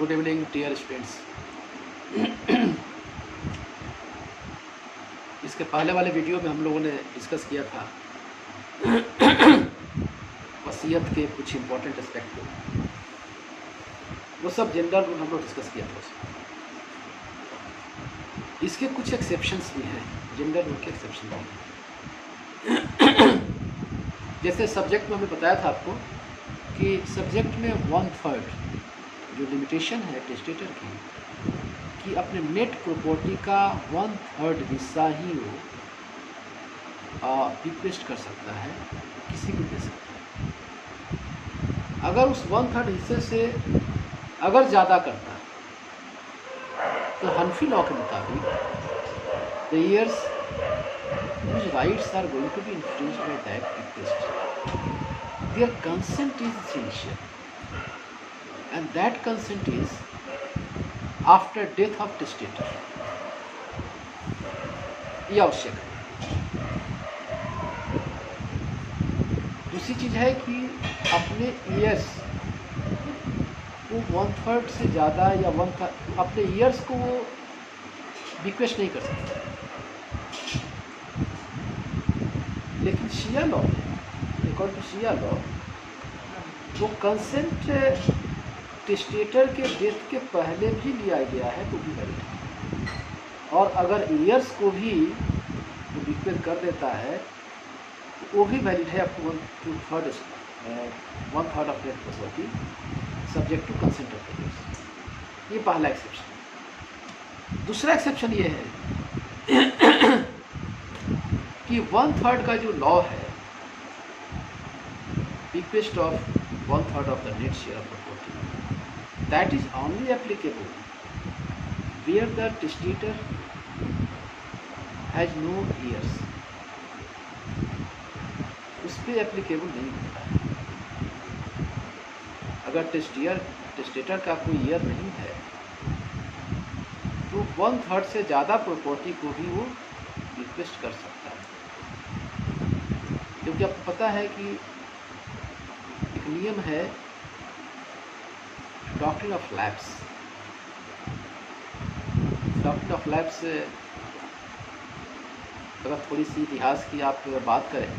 Good evening dear students. इसके पहले वाले वीडियो में हम लोगों ने डिस्कस किया था वसीयत के कुछ इम्पोर्टेंट एस्पेक्ट को। वो सब जनरल रूल हम लोग डिस्कस किया था उसमें। इसके कुछ एक्सेप्शंस भी हैं, जनरल रूल के एक्सेप्शन भी हैं। जैसे सब्जेक्ट में हमें बताया था आपको कि सब्जेक्ट में 1/3 जो लिमिटेशन है टेस्टेटर की कि अपने नेट प्रॉपर्टी का 1/3 हिस्सा ही वो रिक्वेस्ट कर सकता है, किसी को दे सकता है। अगर उस 1/3 हिस्से से अगर ज़्यादा करता तो हनफी लॉ के मुताबिक the heirs whose rights are going to be infringed by that request, their consent is essential, and that consent is after death of testator. ये आवश्यक है। दूसरी चीज़ है कि अपने ईयर्स को 1/3 से ज़्यादा या 1/3 अपने ईयर्स को वो रिक्वेस्ट नहीं कर सकता। लेकिन शिया लॉ में, अकॉर्डिंग टू शिया लॉ, वो कंसेंट टेस्टेटर के डेथ के पहले भी लिया गया है तो भी वैलिड है, और अगर ईयर्स को भी रिक्वेस्ट कर देता है तो वो भी वैलिड है up to 1/3 of death property subject to consent of the heirs. ये पहला एक्सेप्शन। दूसरा एक्सेप्शन ये है कि 1/3 का जो लॉ है, request of 1/3 of the net share of property, that is only applicable where the testator has no heirs. उस पर एप्लीकेबल नहीं होता है। अगर टेस्टेटर का कोई ईयर नहीं है तो 1/3 से ज़्यादा प्रॉपर्टी को भी वो रिक्वेस्ट कर सकता है, क्योंकि आपको पता है कि एक नियम है doctrine of lapse. Doctrine of lapse अगर थोड़ी सी इतिहास की आप बात करें,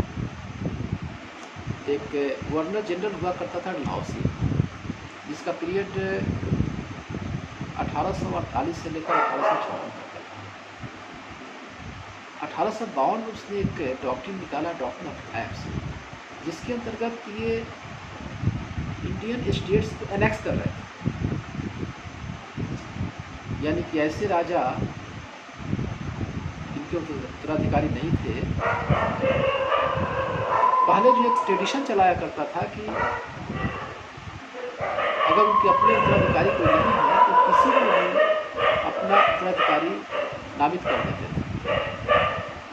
एक गवर्नर जनरल हुआ करता था डलहौसी, जिसका पीरियड 1848 से लेकर 1856 तक था। 1852 में उसने एक डॉक्ट्रिन निकाला, डॉक्ट्रिन ऑफ लैप्स, जिसके अंतर्गत ये इंडियन स्टेट्स को एनेक्स कर रहे थे। यानी कि ऐसे राजा जिनके उत्तराधिकारी नहीं थे, पहले जो एक ट्रेडिशन चलाया करता था कि अगर उनके अपने उत्तराधिकारी कोई नहीं है तो किसी को भी अपना उत्तराधिकारी नामित कर देते थे।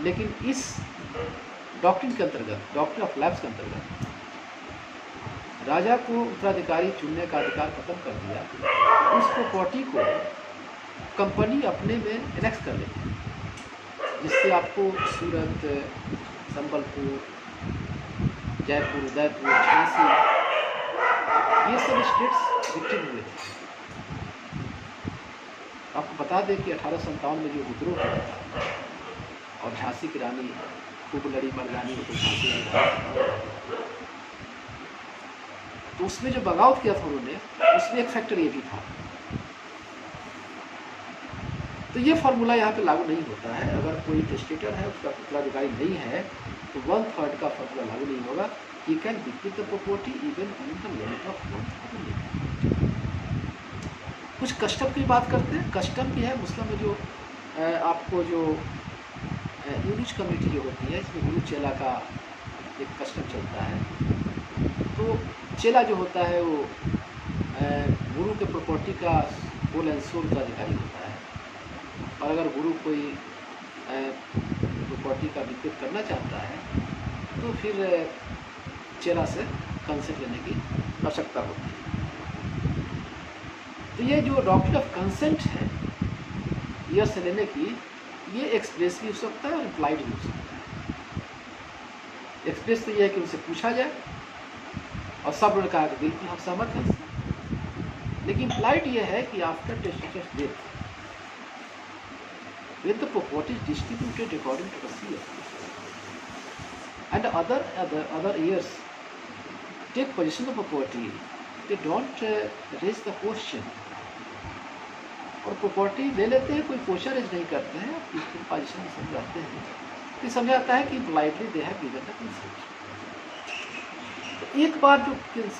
लेकिन इस डॉक्ट्रिन के अंतर्गत, डॉक्ट्रिन ऑफ लैप्स के अंतर्गत, राजा को उत्तराधिकारी चुनने का अधिकार खत्म कर दिया। उस प्रॉपर्टी को कंपनी अपने में एनेक्स कर लेती है, जिससे आपको सूरत, संबलपुर, जयपुर, उदयपुर, झांसी, ये सब स्टेट्स विक्टिम हुए थे। आपको बता दें कि 1857 में जो विद्रोह हुआ था और झांसी की रानी खूब लड़ी, मर्दानी को झांसी में, तो उसमें जो बगावत किया था उन्होंने, उसमें एक फैक्टर ये भी था। तो ये फार्मूला यहाँ पे लागू नहीं होता है। अगर कोई टेस्टेटर है, उसका उत्तराधिकारी नहीं है, तो 1/3 का फार्मूला लागू नहीं होगा। He can bequeath the property even in the limit of 1/3। कुछ कस्टम की बात करते हैं। कस्टम भी है मुस्लिम में, जो आपको जो यूनिज कमेटी जो होती है, इसमें गुरु चेला का एक कस्टम चलता है। तो चेला जो होता है वो गुरु के प्रॉपर्टी का होल एंड सोल उत्तराधिकारी होता है, और अगर गुरु कोई प्रॉपर्टी का विक्रित करना चाहता है तो फिर चेला से कंसेंट लेने की आवश्यकता होती है। तो ये जो डॉक्ट्रिन ऑफ कंसेंट है ईयर से लेने की, ये एक्सप्रेस भी हो सकता है और इम्प्लाइड भी हो सकता है। एक्सप्रेस तो ये है कि उनसे पूछा जाए और सब ने कहा कि बिल्कुल हम सहमत हैं, लेकिन इम्प्लाइड ये है कि after testator's death when the property is distributed according to the CF and other heirs take possession of property, they don't raise the question, और प्रॉपर्टी ले लेते हैं, कोई क्वेश्चन रेज नहीं करते हैं, पीसफुल पोजीशन में सब रहते हैं, तो समझाता है कि politely they have given the consent. तो एक बार जो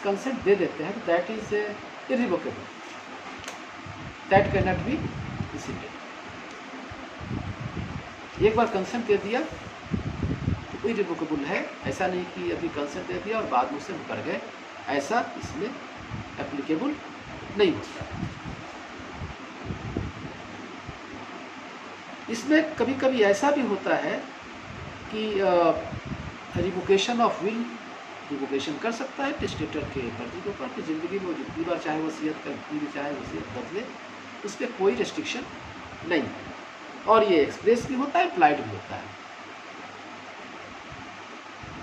कंसेंट दे देते हैं तो that is irrevocable, that can not be received. एक बार कंसेंट दे दिया तो इरिवोकेबल है, ऐसा नहीं कि अभी कंसेंट दे दिया और बाद में उससे मुकर गए, ऐसा इसमें एप्लीकेबल नहीं होता। इसमें कभी कभी ऐसा भी होता है कि रिवोकेशन ऑफ विल रिवोकेशन कर सकता है टेस्टेटर के मर्जी के ऊपर कि ज़िंदगी में जितनी बार चाहे वसीयत कर, जितनी भी चाहे वसीयत बदले, उस पर कोई रेस्ट्रिक्शन नहीं, और ये एक्सप्रेस भी होता है, इम्प्लाइड भी होता है।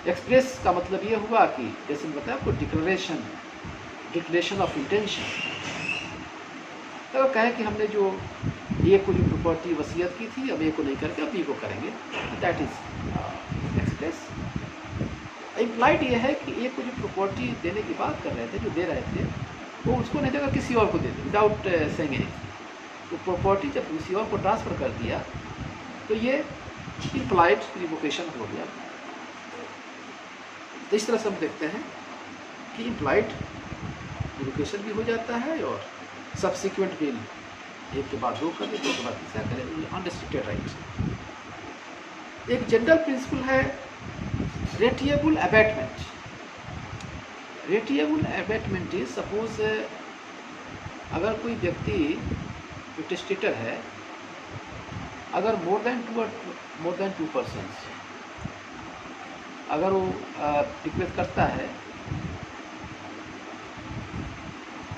एक्सप्रेस का मतलब ये हुआ कि जैसे मैं बताया आपको डिक्लेरेशन ऑफ इंटेंशन, तो कहें कि हमने जो ए को जो प्रॉपर्टी वसीयत की थी अब ए को नहीं करके अब बी को करेंगे, दैट इज एक्सप्रेस। इम्प्लाइड ये है कि ए को जो प्रॉपर्टी देने की बात कर रहे थे, जो दे रहे थे, वो उसको नहीं देगा, किसी और को दे दे विदाउट सेइंग एनीथिंग। तो प्रॉपर्टी जब किसी और को ट्रांसफ़र कर दिया तो ये इम्प्लाइड रिवोकेशन हो गया। तो इस तरह से हम देखते हैं कि इम्प्लाइड रिवोकेशन भी हो जाता है और सब्सिक्वेंट विल एक के बाद दो कर दे, दो के बाद तीसरा करे, अनरिस्ट्रिक्टेड राइट्स। एक जनरल प्रिंसिपल है रेटिएबल अबैटमेंट। रेटिएबल अबैटमेंट इज सपोज अगर कोई व्यक्ति जो टेस्टेटर है, अगर मोर देन टू पर्सन्स अगर वो रिक्वेस्ट करता है,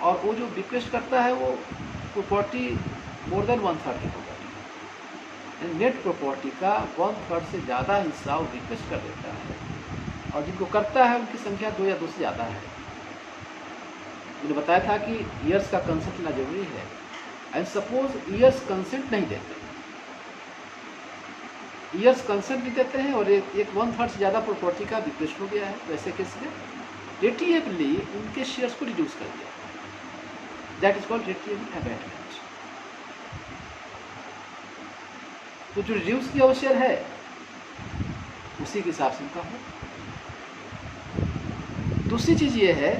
और वो जो रिक्वेस्ट करता है वो प्रॉपर्टी मोर देन 1/3 की प्रॉपर्टी, नेट प्रॉपर्टी का 1/3 से ज़्यादा हिस्सा वो रिक्वेस्ट कर देता है, और जिनको करता है उनकी संख्या 2 या 2 से ज़्यादा है। मैंने बताया था कि ईयर्स का कंसेंट लेना जरूरी है, एंड सपोज ईयर्स कंसेंट नहीं देते, ईयर्स कंसेंट नहीं देते हैं और एक 1/3 से ज़्यादा प्रॉपर्टी का रिक्वेस्ट हो गया है, तो ऐसे केस में रेटिएबली उनके शेयर्स को रिड्यूस कर दिया, दैट इज कॉल्ड रेटिएबल अबैटमेंट। तो जो रिड्यूस किया वो शेयर है उसी के हिसाब से उनका हो। दूसरी चीज़ ये है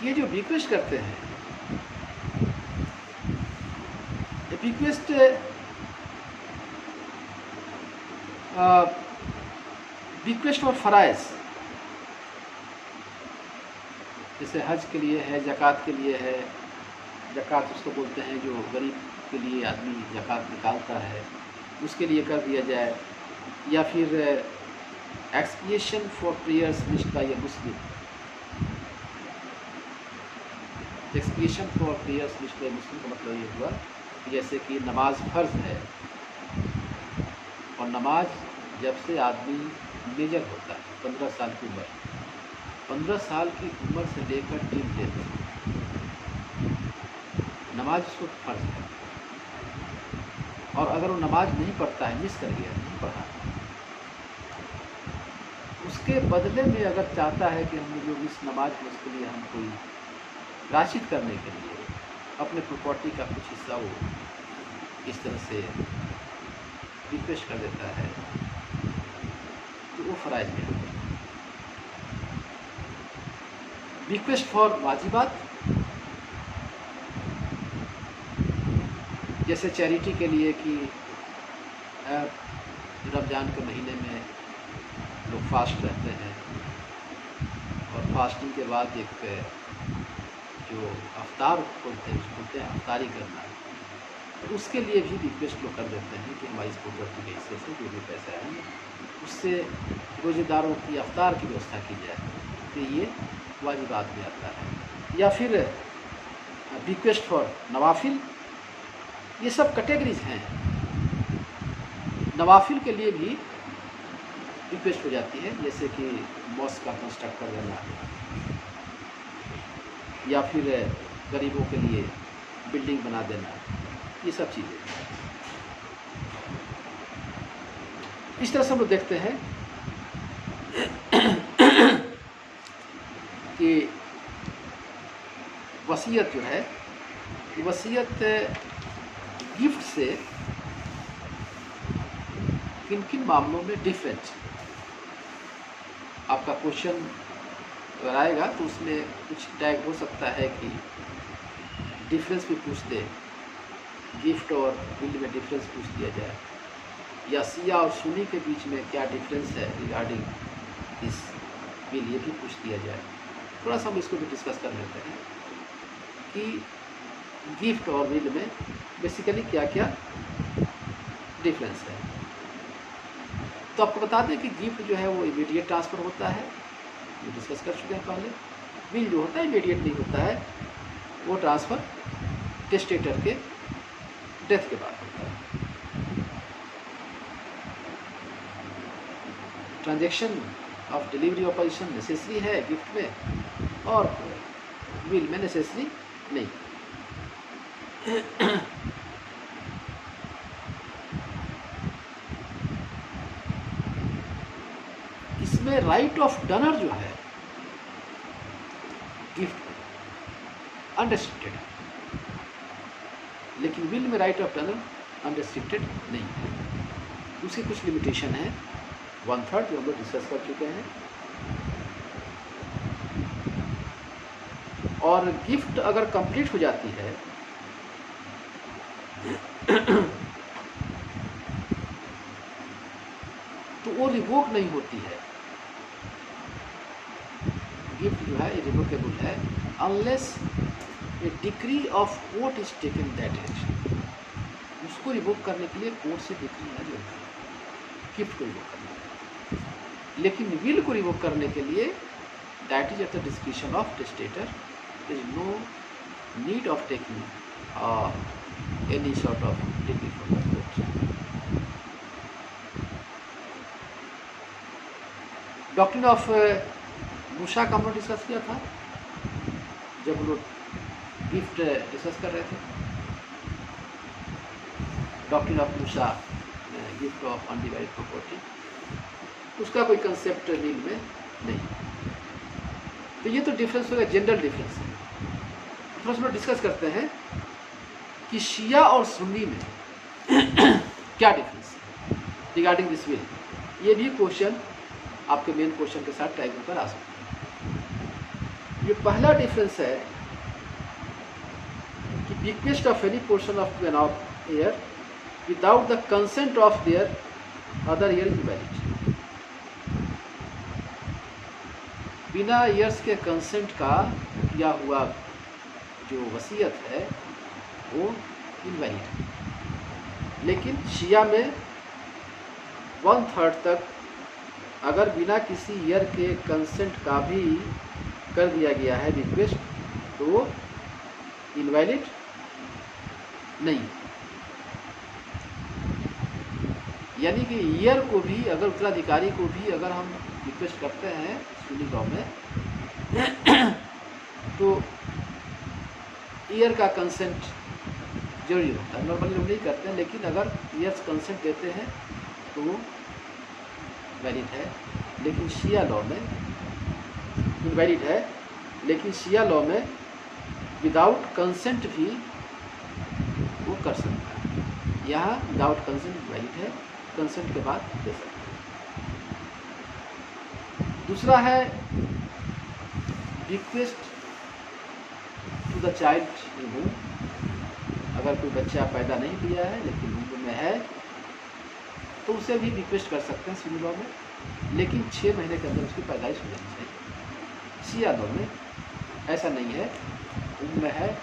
कि ये जो रिक्वेस्ट करते हैं, रिक्वेस्ट और फराइज, जैसे हज के लिए है, ज़कात के लिए है, ज़कात उसको बोलते हैं जो गरीब के लिए आदमी ज़कात निकालता है, उसके लिए कर दिया जाए, या फिर expiation for prayers list by a Muslim, expiation for prayers list by Muslim का मतलब ये हुआ कि जैसे कि नमाज फ़र्ज है, और नमाज जब से आदमी मेजर होता है 15 साल की उम्र, 15 साल की उम्र से लेकर टिल डेथ नमाज उसको फ़र्ज है, और अगर वो नमाज नहीं पढ़ता है, मिस कर गया, नहीं पढ़ा, उसके बदले में अगर चाहता है कि हमने जो मिस नमाज है उसके लिए हम कोई राशिद करने के लिए अपने प्रॉपर्टी का कुछ हिस्सा वो इस तरह से रिक्वेस्ट कर देता है, तो वो फ़राइज़ में आता है। रिक्वेस्ट फॉर वाजिबात, जैसे चैरिटी के लिए कि रमज़ान के महीने में लोग फास्ट रहते हैं, और फास्टिंग के बाद एक जो अफ्तार बोलते हैं उसको बोलते हैं अफ्तारी करना, तो उसके लिए भी रिक्वेस्ट लोग कर देते हैं कि हमारी इस प्रॉपर्टी के हिस्से से जो भी पैसे आएंगे उससे रोज़ेदारों की अफ्तार की व्यवस्था की जाए, तो ये वाजिबात में आता है। या फिर रिक्वेस्ट फॉर नवाफिल, ये सब कैटेगरीज हैं। नवाफिल के लिए भी रिक्वेस्ट हो जाती है, जैसे कि मॉस्क का कंस्ट्रक्ट कर देना, या फिर गरीबों के लिए बिल्डिंग बना देना, ये सब चीज़ें। इस तरह से हम लोग देखते हैं कि वसीयत जो है, वसीयत गिफ्ट से किन किन मामलों में डिफरेंट। आपका क्वेश्चन अगर आएगा तो उसमें कुछ टैग हो सकता है कि डिफरेंस भी पूछ दे, गिफ्ट और विल में डिफरेंस पूछ दिया जाए, या सिया और सुनी के बीच में क्या डिफरेंस है रिगार्डिंग दिस विल, ये भी पूछ दिया जाए। थोड़ा सा हम इसको भी डिस्कस कर लेते हैं कि गिफ्ट और विल में बेसिकली क्या क्या डिफरेंस है। तो आपको बता दें कि गिफ्ट जो है वो इमीडिएट ट्रांसफ़र होता है, ये डिस्कस कर चुके हैं पहले। विल जो होता है इमीडिएट नहीं होता है, वो ट्रांसफ़र टेस्टेटर के डेथ के बाद होता है। Transaction of delivery of position necessary है गिफ्ट में, और विल में नेसेसरी नहीं। इसमें राइट ऑफ डनर जो है गिफ्ट में अनरेस्ट्रिक्टेड है, लेकिन विल में राइट ऑफ डनर अनरेस्ट्रिक्टेड नहीं है। उसकी कुछ लिमिटेशन है, 1/3 जो हम लोग डिस्कस कर चुके हैं। और गिफ्ट अगर कंप्लीट हो जाती है तो वो रिवोक नहीं होती है। गिफ्ट जो है इरिवोकेबल है unless a decree of court is taken that age. उसको रिवोक करने के लिए कोर्ट से डिक्री है जरूरी है गिफ्ट को रिवोक करने के लिए। लेकिन विल को रिवोक करने के लिए that is at the discretion of testator, there is no need of taking any sort of decree from the court. Doctrine of मूसा का हम लोग डिस्कस किया था जब हम लोग गिफ्ट डिस्कस कर रहे थे। Doctrine of Musa gift of undivided property, उसका कोई कंसेप्ट विल में नहीं। तो ये तो डिफरेंस होगा, जनरल डिफरेंस है। थोड़ा सा डिस्कस करते हैं कि शिया और सुन्नी में क्या डिफरेंस है रिगार्डिंग दिस विल। ये भी क्वेश्चन आपके मेन क्वेश्चन के साथ टैग होकर आ सकते हैं। ये पहला डिफरेंस है कि bequest of any portion of an of heir without the consent of their other heir is valid. बिना ईयर्स के कंसेंट का किया हुआ जो वसीयत है वो इनवैलिड है। लेकिन शिया में 1/3 तक अगर बिना किसी ईयर के कंसेंट का भी कर दिया गया है रिक्वेस्ट तो वो इनवैलिड नहीं। यानी कि ईयर को भी अगर उत्तराधिकारी को भी अगर हम रिक्वेस्ट करते हैं सुन्नी लॉ में तो ईयर का कंसेंट जरूरी होता है। नॉर्मली लोग नहीं करते हैं, लेकिन अगर ईयर्स कंसेंट देते हैं तो वो वैलिड है। लेकिन शिया लॉ में इनवैलिड है, लेकिन शिया लॉ में विदाउट कंसेंट भी वो कर सकता है। यहाँ विदाउट कंसेंट वैलिड है, कंसेंट के बाद दे सकते हैं। दूसरा है request to the child in womb. अगर कोई बच्चा पैदा नहीं दिया है लेकिन वूम में है तो उसे भी रिक्वेस्ट कर सकते हैं सुन्नी लॉ में, लेकिन 6 महीने के अंदर उसकी पैदाइश हो जानी चाहिए। शिया लॉ में ऐसा नहीं है, वूम में है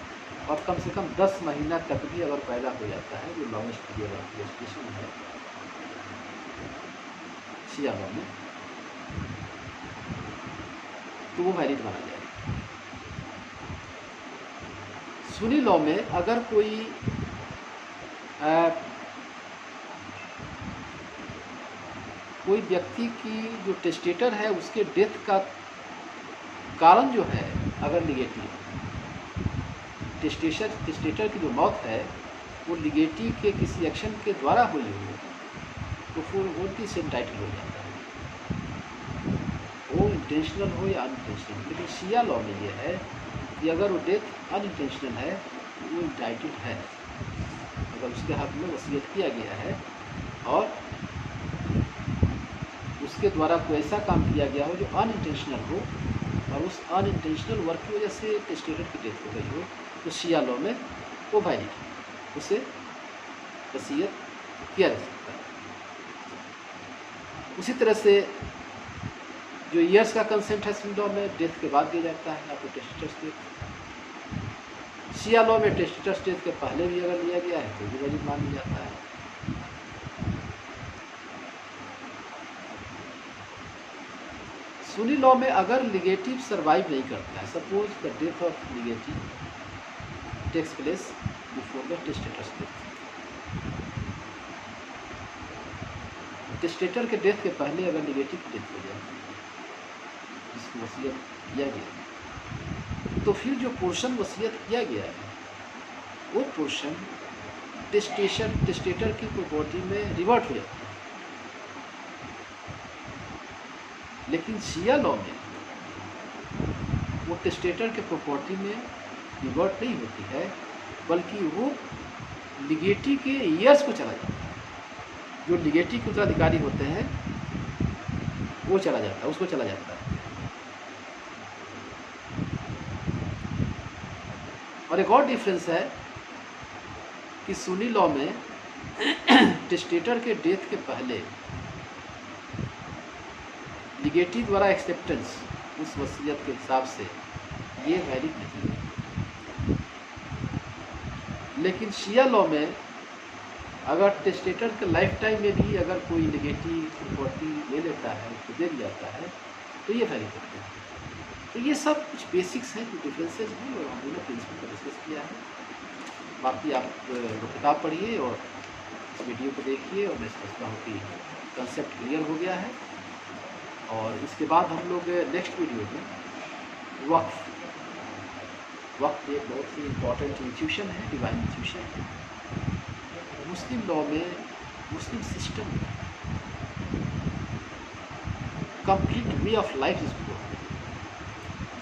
और कम से कम 10 महीना तक भी अगर पैदा हो जाता है, जो लॉन्गेस्ट पीरियड ऑफ गेस्टेशन है शिया लॉ में, तो वो वैलिड माना जाएगा। सुन्नी लॉ में अगर कोई व्यक्ति की जो टेस्टेटर है उसके डेथ का कारण जो है अगर निगेटिव टेस्टेटर की जो मौत है वो लिगेटी के किसी एक्शन के द्वारा हुई हो तो फिर वो किस एंटाइटल हो जाता है, वो इंटेंशनल हो या अनइंटेंशनल। लेकिन शिया लॉ में ये है कि अगर वो डेथ अनइंटेंशनल है तो वो इंटाइटल्ड है। अगर उसके हक में वसीयत किया गया है और उसके द्वारा कोई ऐसा काम किया गया हो जो अनइंटेंशनल हो और उस अनइंटेंशनल वर्क की वजह से टेस्टेटर की डेथ हो गई हो तो शिया लॉ में वो वैलिड है, उसे वसीयत किया जा सकता है। उसी तरह से जो ईयर्स का कंसेंट है सिविल लॉ में डेथ के बाद दिया जाता है आपको टेस्टेटर्स डेथ। शिया लॉ में टेस्टेटर्स डेथ के पहले भी अगर लिया गया है तो भी वैलिड मान लिया जाता है। सुनी लॉ में अगर लिगेटिव सर्वाइव नहीं करता है, suppose the death of legatee takes place before the testator's death, testator के डेथ के पहले अगर लिगेटिव की डेथ हो जाए जिसकी वसीयत किया गया तो फिर जो पोर्शन वसीयत किया गया है वो पोर्शन टेस्टेटर की प्रॉपर्टी में रिवर्ट हो जाता है। लेकिन शिया लॉ में वो टेस्टेटर के प्रॉपर्टी में रिवर्ट नहीं होती है बल्कि वो लिगेटी के ईयर्स को चला जाता है। जो लिगेटी के उत्तराधिकारी होते हैं वो चला जाता है, उसको चला जाता है। और एक और डिफरेंस है कि सुनी लॉ में टेस्टेटर के डेथ के पहले लिगेटी द्वारा एक्सेप्टेंस उस वसीयत के हिसाब से ये वैलिड नहीं है। लेकिन शिया लॉ में अगर टेस्टेटर के लाइफ टाइम में भी अगर कोई लिगेटी प्रॉपर्टी ले लेता है, उसको दे दिया जाता है तो ये वैलिड होता है। तो ये सब कुछ बेसिक्स हैं, कुछ डिफरेंसेस हैं और हमने प्रिंसिपल को डिस्कस किया है। बाकी आप वो किताब पढ़िए और इस वीडियो को देखिए और मैं समझता हूँ कि कंसेप्ट क्लियर हो गया है। और इसके बाद हम लोग नेक्स्ट वीडियो में वक्फ एक बहुत ही इम्पॉर्टेंट इंस्टीट्यूशन है, डिवाइन इंस्टीट्यूशन है। मुस्लिम लॉ में, मुस्लिम सिस्टम में कंप्लीट वे ऑफ लाइफ इसको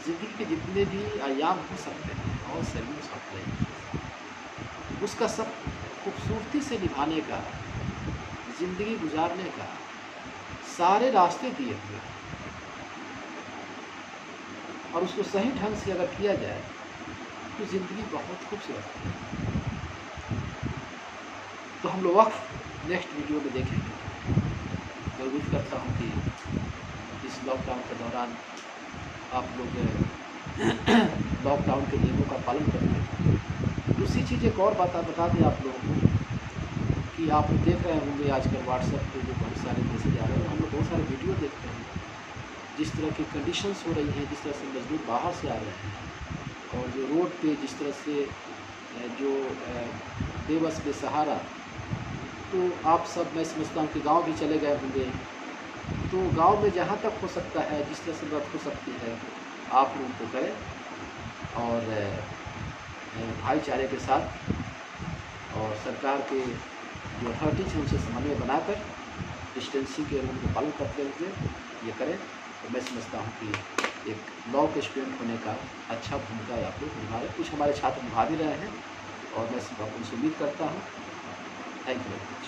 ज़िंदगी के जितने भी आयाम हो सकते हैं और सर्विस ऑफ लाइफ उसका सब खूबसूरती से निभाने का, ज़िंदगी गुजारने का सारे रास्ते दिए हुए हैं। और उसको सही ढंग से अगर किया जाए तो ज़िंदगी बहुत खूबसूरत है। तो हम लोग वक्त नेक्स्ट वीडियो में देखेंगे। मैं उम्मीद करता हूँ कि इस लॉकडाउन के दौरान आप लोग लॉकडाउन के नियमों का पालन करेंगे। दूसरी चीज़ एक और बता दें आप लोगों को कि आप देख रहे होंगे आजकल व्हाट्सएप पे जो बहुत सारे मैसेज आ रहे हैं, हम लोग बहुत सारे वीडियो देखते हैं जिस तरह की कंडीशंस हो रही हैं, जिस तरह से मजदूर बाहर से आ रहे हैं और जो रोड पे जिस तरह से जो बेबस बेसहारा, तो आप सब मैं समझता हूँ कि गांव भी चले गए होंगे। तो गांव में जहाँ तक हो सकता है, जिस तरह से मदद हो सकती है, आप लोग को करें और भाईचारे के साथ और सरकार के जो अथॉरिटीज हैं उनसे समन्वय बनाकर डिस्टेंसिंग के रूल को पालन करते हुए ये करें। तो मैं समझता हूँ कि एक लॉ के स्टूडेंट होने का अच्छा भूमिका आप लोग निभा रहे, कुछ हमारे छात्र निभा भी रहे हैं और मैं उनसे उम्मीद करता हूँ। Thank you very much.